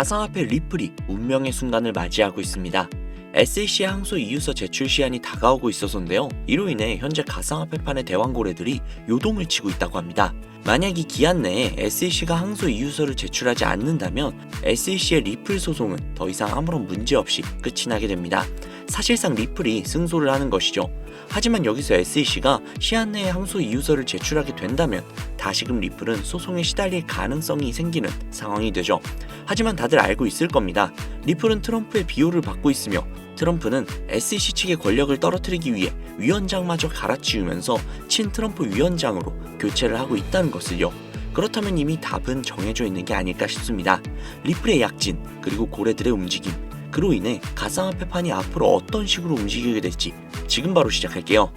가상화폐 리플이 운명의 순간을 맞이하고 있습니다. SEC의 항소 이유서 제출 시한이 다가오고 있어서인데요. 이로 인해 현재 가상화폐판의 대왕고래들이 요동을 치고 있다고 합니다. 만약 이 기한 내에 SEC가 항소 이유서를 제출하지 않는다면 SEC의 리플 소송은 더 이상 아무런 문제 없이 끝이 나게 됩니다. 사실상 리플이 승소를 하는 것이죠. 하지만 여기서 SEC가 시한 내에 항소 이유서를 제출하게 된다면 다시금 리플은 소송에 시달릴 가능성이 생기는 상황이 되죠. 하지만 다들 알고 있을 겁니다. 리플은 트럼프의 비호를 받고 있으며 트럼프는 SEC 측의 권력을 떨어뜨리기 위해 위원장마저 갈아치우면서 친 트럼프 위원장으로 교체를 하고 있다는 것을요. 그렇다면 이미 답은 정해져 있는 게 아닐까 싶습니다. 리플의 약진, 그리고 고래들의 움직임, 그로 인해 가상화폐판이 앞으로 어떤 식으로 움직이게 될지 지금 바로 시작할게요.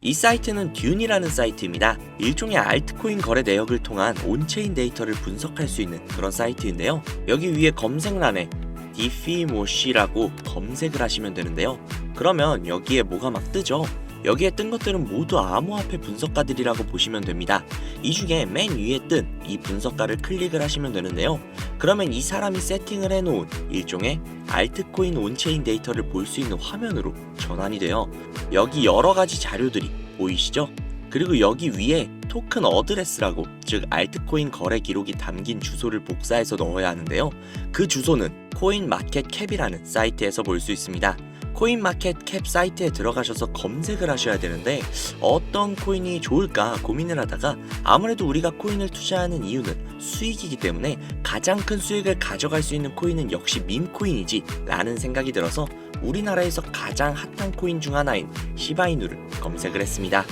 이 사이트는 듄이라는 사이트입니다. 일종의 알트코인 거래 내역을 통한 온체인 데이터를 분석할 수 있는 그런 사이트인데요. 여기 위에 검색란에 디피모시라고 검색을 하시면 되는데요. 그러면 여기에 뭐가 막 뜨죠? 여기에 뜬 것들은 모두 암호화폐 분석가들이라고 보시면 됩니다. 이 중에 맨 위에 뜬 이 분석가를 클릭을 하시면 되는데요. 그러면 이 사람이 세팅을 해놓은 일종의 알트코인 온체인 데이터를 볼 수 있는 화면으로 전환이 돼요. 여기 여러가지 자료들이 보이시죠? 그리고 여기 위에 토큰 어드레스라고, 즉 알트코인 거래 기록이 담긴 주소를 복사해서 넣어야 하는데요. 그 주소는 코인마켓캡이라는 사이트에서 볼 수 있습니다. 코인마켓캡 사이트에 들어가셔서 검색을 하셔야 되는데 어떤 코인이 좋을까 고민을 하다가 아무래도 우리가 코인을 투자하는 이유는 수익이기 때문에 가장 큰 수익을 가져갈 수 있는 코인은 역시 밈코인이지 라는 생각이 들어서 우리나라에서 가장 핫한 코인 중 하나인 시바이누를 검색을 했습니다.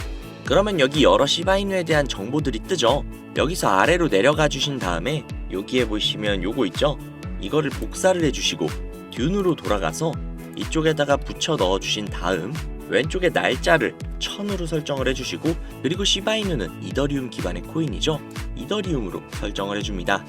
그러면 여기 여러 시바이누에 대한 정보들이 뜨죠. 여기서 아래로 내려가 주신 다음에 여기에 보시면 요거 있죠? 이거를 복사를 해주시고 듄으로 돌아가서 이쪽에다가 붙여 넣어주신 다음 왼쪽에 날짜를 1000으로 설정을 해주시고, 그리고 시바이누는 이더리움 기반의 코인이죠. 이더리움으로 설정을 해줍니다.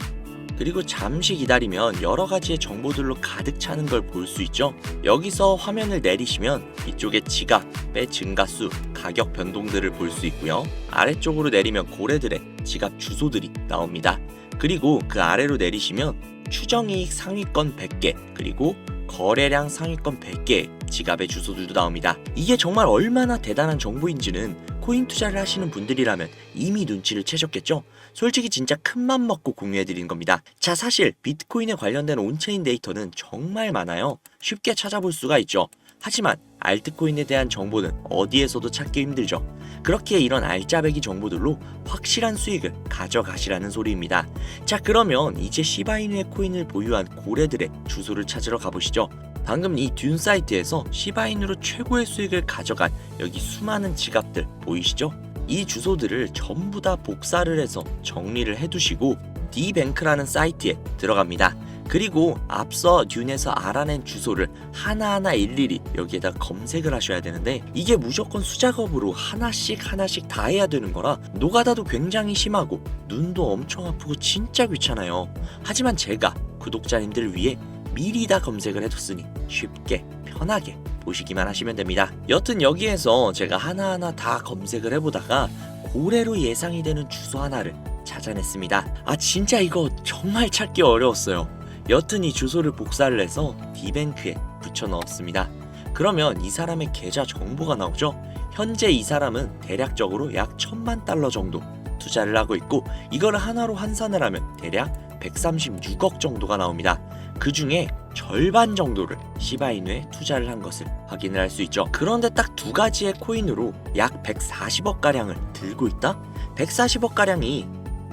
그리고 잠시 기다리면 여러가지의 정보들로 가득 차는 걸 볼 수 있죠. 여기서 화면을 내리시면 이쪽에 지갑, 배 증가수, 가격 변동들을 볼 수 있고요. 아래쪽으로 내리면 고래들의 지갑 주소들이 나옵니다. 그리고 그 아래로 내리시면 추정이익 상위권 100개, 그리고 거래량 상위권 100개의 지갑의 주소들도 나옵니다. 이게 정말 얼마나 대단한 정보인지는 코인 투자를 하시는 분들이라면 이미 눈치를 채셨겠죠? 솔직히 진짜 큰맘 먹고 공유해드리는 겁니다. 자, 사실 비트코인에 관련된 온체인 데이터는 정말 많아요. 쉽게 찾아볼 수가 있죠. 하지만 알트코인에 대한 정보는 어디에서도 찾기 힘들죠. 그렇기에 이런 알짜배기 정보들로 확실한 수익을 가져가시라는 소리입니다. 자, 그러면 이제 시바이누의 코인을 보유한 고래들의 주소를 찾으러 가보시죠. 방금 이 듄 사이트에서 시바이누로 최고의 수익을 가져간 여기 수많은 지갑들 보이시죠? 이 주소들을 전부 다 복사를 해서 정리를 해두시고 디뱅크라는 사이트에 들어갑니다. 그리고 앞서 듄에서 알아낸 주소를 하나하나 일일이 여기에다 검색을 하셔야 되는데 이게 무조건 수작업으로 하나씩 다 해야 되는 거라 노가다도 굉장히 심하고 눈도 엄청 아프고 진짜 귀찮아요. 하지만 제가 구독자님들 위해 미리 다 검색을 해뒀으니 쉽게 편하게 보시기만 하시면 됩니다. 여튼 여기에서 제가 하나하나 다 검색을 해보다가 고래로 예상이 되는 주소 하나를 찾아냈습니다. 아, 진짜 이거 정말 찾기 어려웠어요. 여튼 이 주소를 복사를 해서 디뱅크에 붙여 넣었습니다. 그러면 이 사람의 계좌 정보가 나오죠. 현재 이 사람은 대략적으로 약 1000만 달러 정도 투자를 하고 있고 이거를 하나로 환산을 하면 대략 136억 정도가 나옵니다. 그 중에 절반 정도를 시바이누에 투자를 한 것을 확인을 할 수 있죠. 그런데 딱 두 가지의 코인으로 약 140억 가량을 들고 있다? 140억 가량이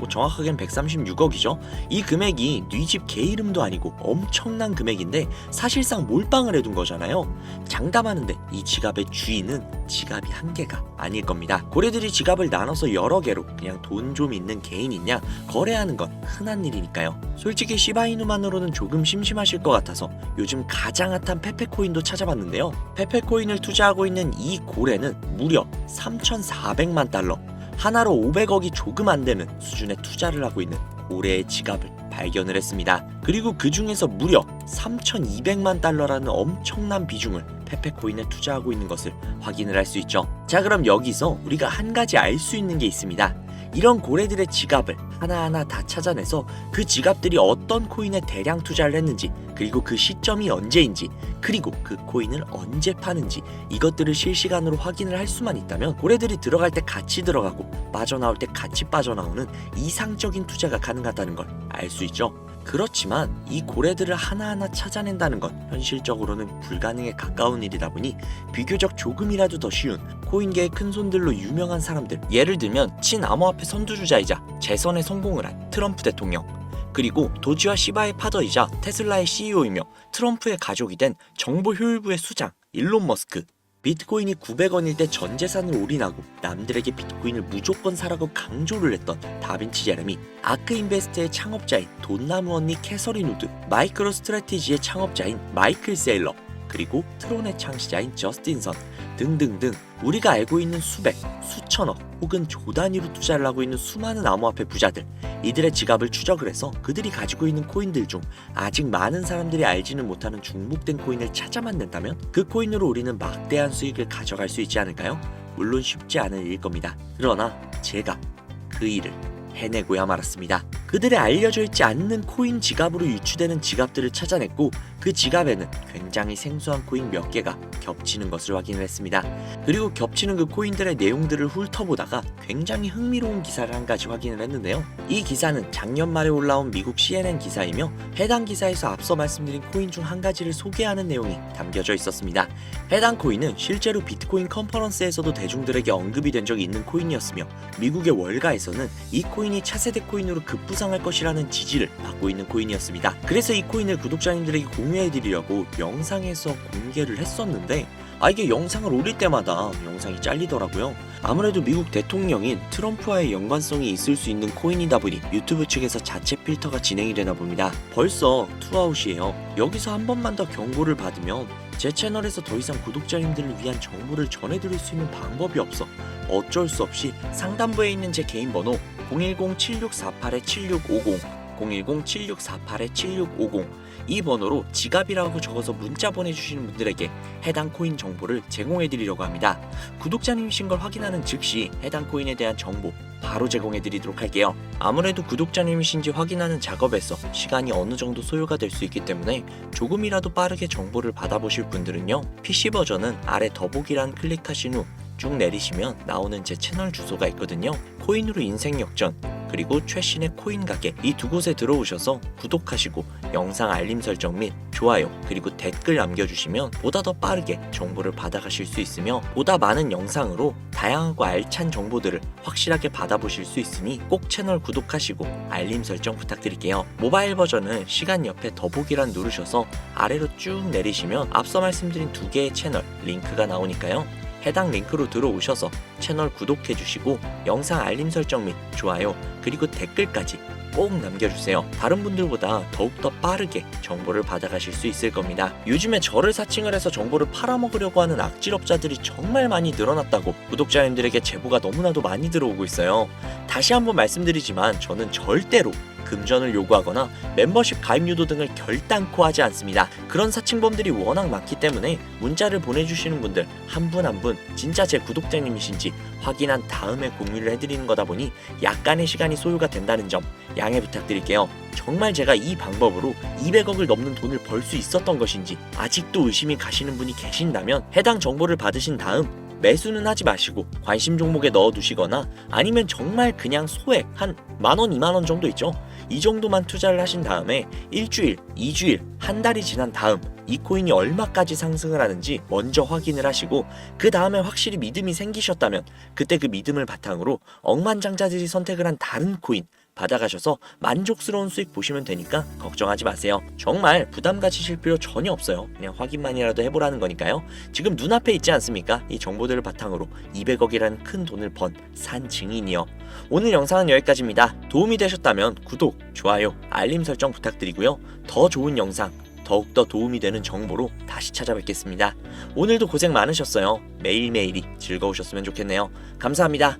정확하게는 136억이죠. 이 금액이 네 집 개 이름도 아니고 엄청난 금액인데 사실상 몰빵을 해둔 거잖아요. 장담하는데 이 지갑의 주인은 지갑이 한 개가 아닐 겁니다. 고래들이 지갑을 나눠서 여러 개로 그냥 돈 좀 있는 개인이냐 거래하는 건 흔한 일이니까요. 솔직히 시바이누만으로는 조금 심심하실 것 같아서 요즘 가장 핫한 페페코인도 찾아봤는데요. 페페코인을 투자하고 있는 이 고래는 무려 3,400만 달러, 하나로 500억이 조금 안 되는 수준의 투자를 하고 있는 고래의 지갑을 발견을 했습니다. 그리고 그 중에서 무려 3,200만 달러라는 엄청난 비중을 페페코인에 투자하고 있는 것을 확인을 할 수 있죠. 자, 그럼 여기서 우리가 한 가지 알 수 있는 게 있습니다. 이런 고래들의 지갑을 하나하나 다 찾아내서 그 지갑들이 어떤 코인에 대량 투자를 했는지, 그리고 그 시점이 언제인지, 그리고 그 코인을 언제 파는지, 이것들을 실시간으로 확인을 할 수만 있다면 고래들이 들어갈 때 같이 들어가고 빠져나올 때 같이 빠져나오는 이상적인 투자가 가능하다는 걸 알 수 있죠. 그렇지만 이 고래들을 하나하나 찾아낸다는 건 현실적으로는 불가능에 가까운 일이다 보니 비교적 조금이라도 더 쉬운 코인계의 큰손들로 유명한 사람들, 예를 들면 친암호화폐 선두주자이자 재선에 성공을 한 트럼프 대통령, 그리고 도지와 시바의 파더이자 테슬라의 CEO이며 트럼프의 가족이 된 정보효율부의 수장 일론 머스크, 비트코인이 900원일 때 전 재산을 올인하고 남들에게 비트코인을 무조건 사라고 강조를 했던 다빈치 제레미, 아크 인베스트의 창업자인 돈나무 언니 캐서린 우드, 마이크로 스트래티지의 창업자인 마이클 세일러, 그리고 트론의 창시자인 저스틴 선 등등등, 우리가 알고 있는 수백, 수천억 혹은 조 단위로 투자를 하고 있는 수많은 암호화폐 부자들, 이들의 지갑을 추적을 해서 그들이 가지고 있는 코인들 중 아직 많은 사람들이 알지는 못하는 중복된 코인을 찾아만 낸다면 그 코인으로 우리는 막대한 수익을 가져갈 수 있지 않을까요? 물론 쉽지 않은 일일 겁니다. 그러나 제가 그 일을 해내고야 말았습니다. 그들의 알려져 있지 않는 코인 지갑으로 유추되는 지갑들을 찾아냈고, 그 지갑에는 굉장히 생소한 코인 몇 개가 겹치는 것을 확인을 했습니다. 그리고 겹치는 그 코인들의 내용들을 훑어보다가 굉장히 흥미로운 기사를 한 가지 확인을 했는데요. 이 기사는 작년 말에 올라온 미국 CNN 기사이며 해당 기사에서 앞서 말씀드린 코인 중 한 가지를 소개하는 내용이 담겨져 있었습니다. 해당 코인은 실제로 비트코인 컨퍼런스에서도 대중들에게 언급이 된 적이 있는 코인이었으며 미국의 월가에서는 이 코인이 차세대 코인으로 급부상할 것이라는 지지를 받고 있는 코인이었습니다. 그래서 이 코인을 구독자님들에게 공유해드리려고 영상에서 공개를 했었는데 이게 영상을 올릴 때마다 영상이 잘리더라고요. 아무래도 미국 대통령인 트럼프와의 연관성이 있을 수 있는 코인이다 보니 유튜브 측에서 자체 필터가 진행이 되나 봅니다. 벌써 투아웃이에요. 여기서 한 번만 더 경고를 받으면 제 채널에서 더 이상 구독자님들을 위한 정보를 전해드릴 수 있는 방법이 없어 어쩔 수 없이 상단부에 있는 제 개인 번호 010-7648-7650 010-7648-7650 이 번호로 지갑이라고 적어서 문자 보내주시는 분들에게 해당 코인 정보를 제공해드리려고 합니다. 구독자님이신 걸 확인하는 즉시 해당 코인에 대한 정보 바로 제공해드리도록 할게요. 아무래도 구독자님이신지 확인하는 작업에서 시간이 어느 정도 소요가 될 수 있기 때문에 조금이라도 빠르게 정보를 받아보실 분들은요, PC 버전은 아래 더보기란 클릭하신 후 쭉 내리시면 나오는 제 채널 주소가 있거든요. 코인으로 인생 역전, 그리고 최신의 코인 가게, 이 두 곳에 들어오셔서 구독하시고 영상 알림 설정 및 좋아요 그리고 댓글 남겨주시면 보다 더 빠르게 정보를 받아가실 수 있으며 보다 많은 영상으로 다양하고 알찬 정보들을 확실하게 받아보실 수 있으니 꼭 채널 구독하시고 알림 설정 부탁드릴게요. 모바일 버전은 시간 옆에 더보기란 누르셔서 아래로 쭉 내리시면 앞서 말씀드린 두 개의 채널 링크가 나오니까요. 해당 링크로 들어오셔서 채널 구독해주시고 영상 알림 설정 및 좋아요 그리고 댓글까지 꼭 남겨주세요. 다른 분들보다 더욱더 빠르게 정보를 받아가실 수 있을 겁니다. 요즘에 저를 사칭을 해서 정보를 팔아먹으려고 하는 악질업자들이 정말 많이 늘어났다고 구독자님들에게 제보가 너무나도 많이 들어오고 있어요. 다시 한번 말씀드리지만 저는 절대로 금전을 요구하거나 멤버십 가입 유도 등을 결단코 하지 않습니다. 그런 사칭범들이 워낙 많기 때문에 문자를 보내주시는 분들 한 분 한 분 진짜 제 구독자님이신지 확인한 다음에 공유를 해드리는 거다 보니 약간의 시간이 소요가 된다는 점 양해 부탁드릴게요. 정말 제가 이 방법으로 200억을 넘는 돈을 벌 수 있었던 것인지 아직도 의심이 가시는 분이 계신다면 해당 정보를 받으신 다음 매수는 하지 마시고 관심 종목에 넣어두시거나 아니면 정말 그냥 소액 한 만원, 2만원 정도 있죠. 이 정도만 투자를 하신 다음에 일주일, 2주일, 한 달이 지난 다음 이 코인이 얼마까지 상승을 하는지 먼저 확인을 하시고 그 다음에 확실히 믿음이 생기셨다면 그때 그 믿음을 바탕으로 억만장자들이 선택을 한 다른 코인 받아가셔서 만족스러운 수익 보시면 되니까 걱정하지 마세요. 정말 부담 가지실 필요 전혀 없어요. 그냥 확인만이라도 해보라는 거니까요. 지금 눈앞에 있지 않습니까? 이 정보들을 바탕으로 200억이라는 큰 돈을 번 산 증인이요. 오늘 영상은 여기까지입니다. 도움이 되셨다면 구독, 좋아요, 알림 설정 부탁드리고요. 더 좋은 영상, 더욱더 도움이 되는 정보로 다시 찾아뵙겠습니다. 오늘도 고생 많으셨어요. 매일매일이 즐거우셨으면 좋겠네요. 감사합니다.